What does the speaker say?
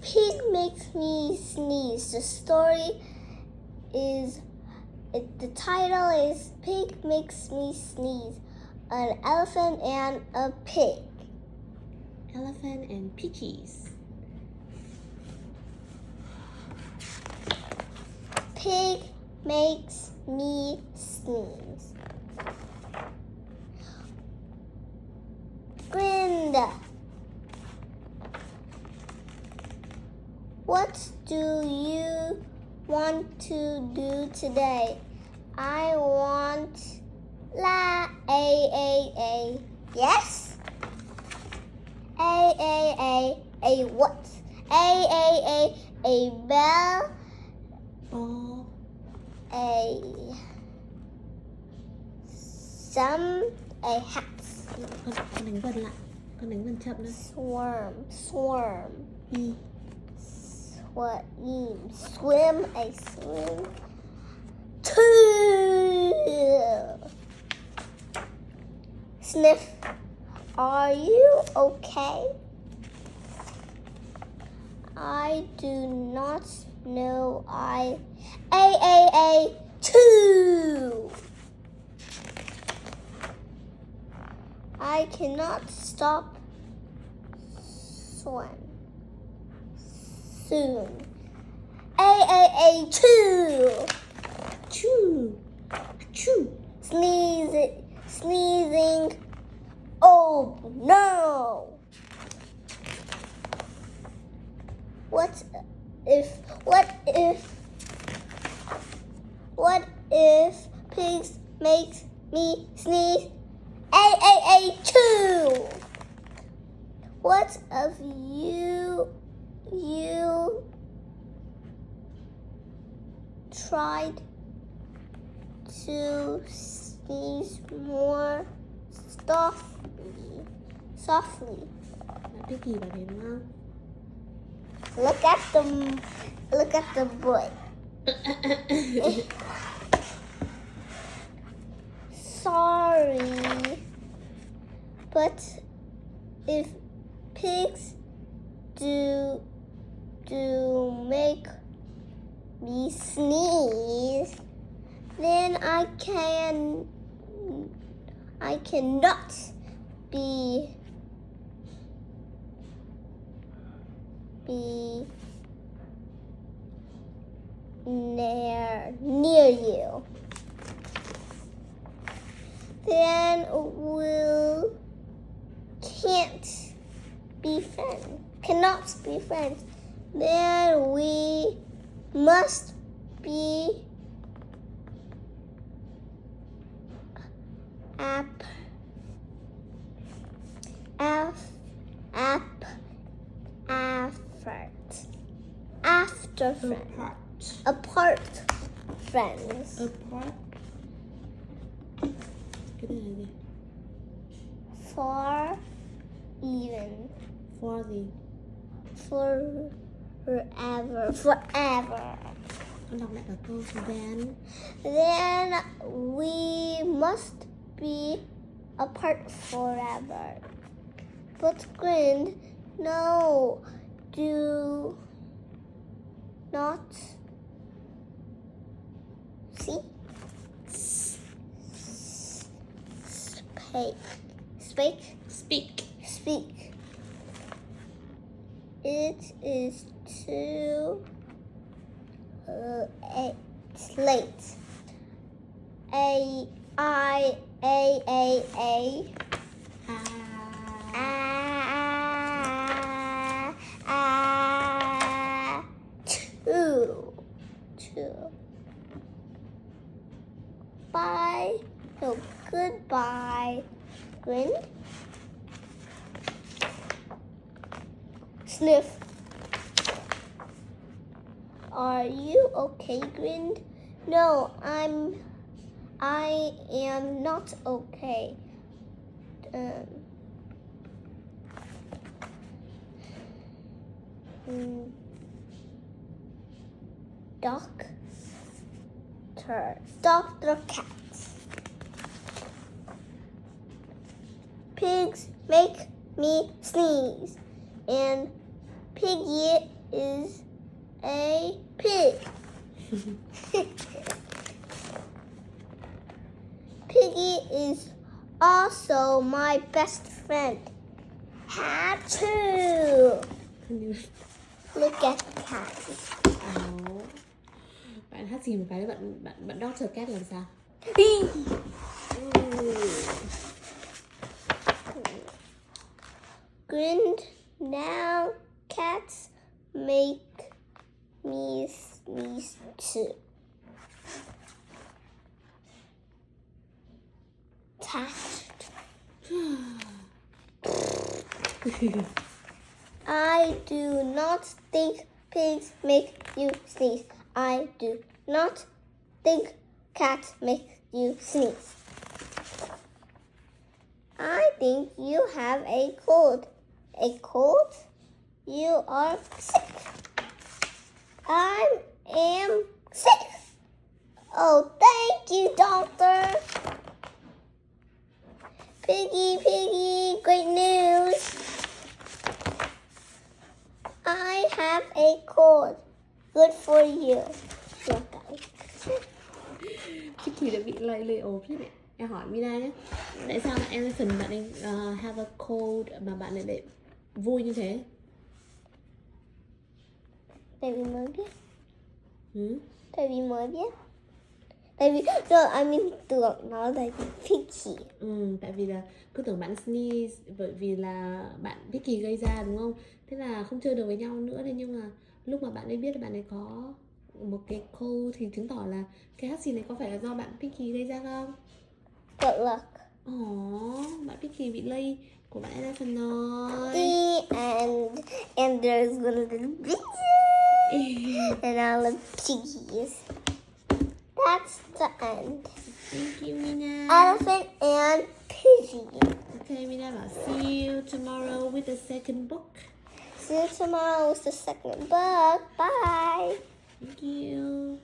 Pig makes me sneeze. The title is Pig Makes Me Sneeze. An elephant and a pig. Elephant and piggies. Pig makes me sneeze. Grinda. What do you want to do today? I want a. Yes? A what? A bell. Ball. A hat. Con đánh vần lại. Con đánh vần chậm nữa. Swarm. Y. What? Swim. A swim. Two. Sniff. Are you okay? I do not know. A. Two. I cannot stop soon. A. Two. Choo. Choo. Sneezing. Oh no. What if pigs makes me sneeze? A. Two. What of you tried to sneeze more softly? Piggy bảo thế đúng không? Look at the boy. Sorry, but if pigs do make me sneeze, then I cannot be near you. Then cannot be friends. Then we must be after friends. Apart friends. Apart. Cái này là gì? For even. For gì? Forever. Con đọc lại cả câu. Then we must be apart forever. But Grind, no, do not speak. It is too late. A. Two. Bye. No, goodbye. Grind. Sniff. Are you okay, Grind? No, I am not okay. Dr. Cat. Pigs make me sneeze, and Piggy is a pig. Piggy is also my best friend. Hatchoo! Look at the cat. Bạn hát gì một cái bạn Dr. Cat làm sao? Grinned now cats make me sneeze too. Touched. I do not think pigs make you sneeze. I do not think cats make you sneeze. I think you have a cold. A cold? You are sick. I am sick. Oh, thank you, doctor. Piggy, great news. I have a cold. Good for you. Piggy đã bị lây ốm thế này. Em hỏi Mina nhé, tại sao elephant bạn ấy have a cold mà bạn lại vui như thế? Tại vì mới biết. Tại vì tưởng nó là Piggy. Tại vì là cứ tưởng bạn sneeze bởi vì là bạn Piggy gây ra đúng không? Thế là không chơi được với nhau nữa. Thế nhưng mà lúc mà bạn ấy biết là bạn ấy có một cái cold thì chứng tỏ là cái hắt xì này có phải là do bạn Piggy gây ra không? Good luck. Bạn Piggy bị lây của bạn elephant rồi. And there's one little piggy. And all the piggies. That's the end. Thank you, Mina. Elephant and piggy. Okay, Mina, I'll see you tomorrow with the second book. See you tomorrow with the second book. Bye. Thank you.